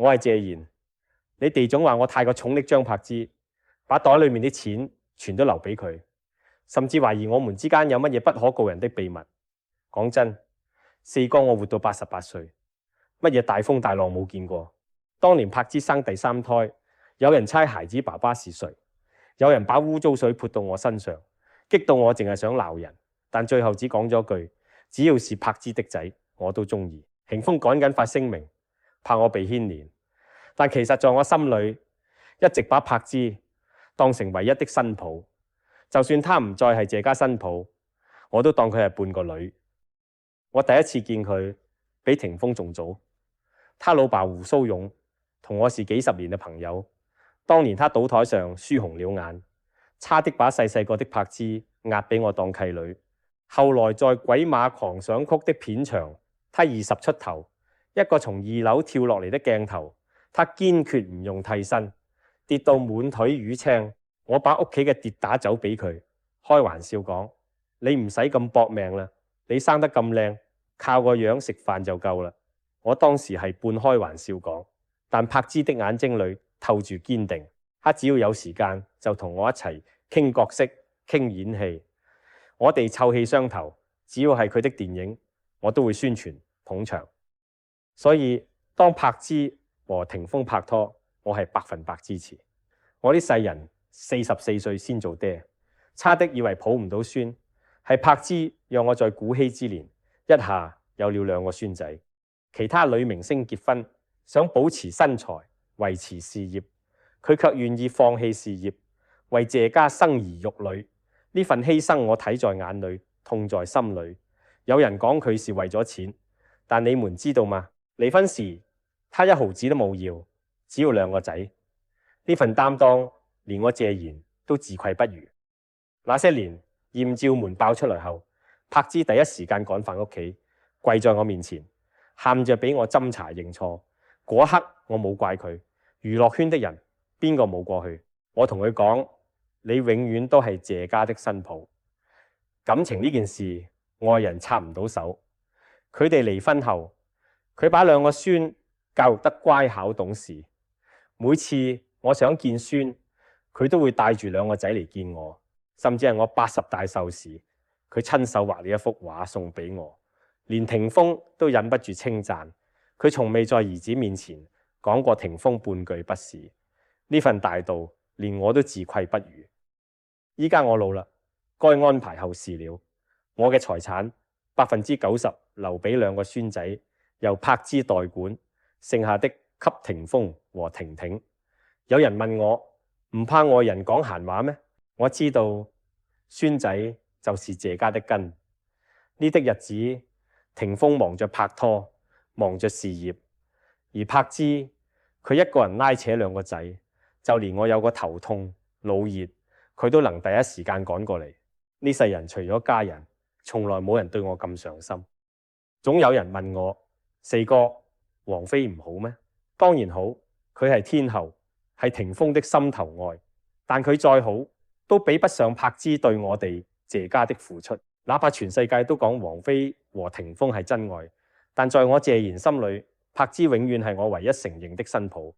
我係謝賢，你哋總話我太過寵溺張柏芝，把袋裏面啲錢全都留俾佢，甚至懷疑我們之間有乜嘢不可告人的秘密。講真，四哥我活到88歲，乜嘢大風大浪冇見過。當年柏芝生第3胎，有人猜孩子爸爸是誰，有人把污糟水潑到我身上，激到我淨係想鬧人，但最後只講咗句：只要是柏芝的仔，我都中意。霆鋒趕緊發聲明，怕我被牽連，但其實在我心裏，一直把柏芝當成唯一的新抱，就算他唔再係謝家新抱，我都當佢係半個女。我第一次見佢，比霆鋒仲早。他老爸胡鬚勇同我是幾十年嘅朋友，當年他賭台上輸紅了眼，差啲把細細個的柏芝押俾我當契女。後來在鬼馬狂想曲的片場，他20出頭，一個從2樓跳落嚟的鏡頭，他堅決唔用替身，跌到滿腿淤青，我把屋企嘅跌打酒俾佢，開玩笑講：你唔使咁搏命啦，你生得咁靚，靠個樣食飯就夠啦。我當時係半開玩笑講，但柏芝的眼睛裏透住堅定，他只要有時間就同我一齊傾角色、傾演戲。我哋臭氣相投，只要係佢的電影，我都會宣傳捧場。所以當柏芝和霆鋒拍拖，我係100%支持。我啲世人44歲先做爹，差的以為抱唔到孫，係柏芝讓我在古稀之年一下有了2個孫仔。其他女明星結婚想保持身材、維持事業，佢卻願意放棄事業，為謝家生兒育女。呢份犧牲我睇在眼裏，痛在心裏。有人講佢是為咗錢，但你們知道嗎？離婚時他1毫子都冇要，只要2個仔。呢份擔當連我謝賢都自愧不如。那些年豔照門爆出來後，柏芝第一時間趕返屋企，跪在我面前，喊着俾我斟茶認錯。嗰刻我冇怪佢，娛樂圈的人邊個冇過去？我同佢講：你永遠都係謝家的新抱。感情呢件事，外人插唔到手。佢哋離婚後，佢把2個孫教育得乖巧懂事。每次我想見孫，佢都會帶住2個仔嚟見我。甚至係我80大壽時，佢親手畫了一幅畫送俾我。連霆鋒都忍不住稱讚，佢從未在兒子面前講過霆鋒半句不是。呢份大度，連我都自愧不如。依家我老啦，該安排後事了。我嘅財產90%留俾2個孫仔，由柏芝代管，剩下的給霆鋒和婷婷。有人問我唔怕外人講閒話咩？我知道孫仔就是謝家的根。呢的日子，霆鋒忙着拍拖，忙着事業，而柏芝佢一個人拉扯2個仔，就連我有個頭痛、腦熱，佢都能第一時間趕過嚟。呢世人除咗家人，從來冇人對我咁上心。總有人問我：四哥，王菲唔好咩？當然好，佢係天后，係霆鋒的心頭愛，但佢再好，都比不上柏芝對我哋謝家的付出。哪怕全世界都講王菲和霆鋒係真愛，但在我謝賢心裏，柏芝永遠係我唯一承認的新抱。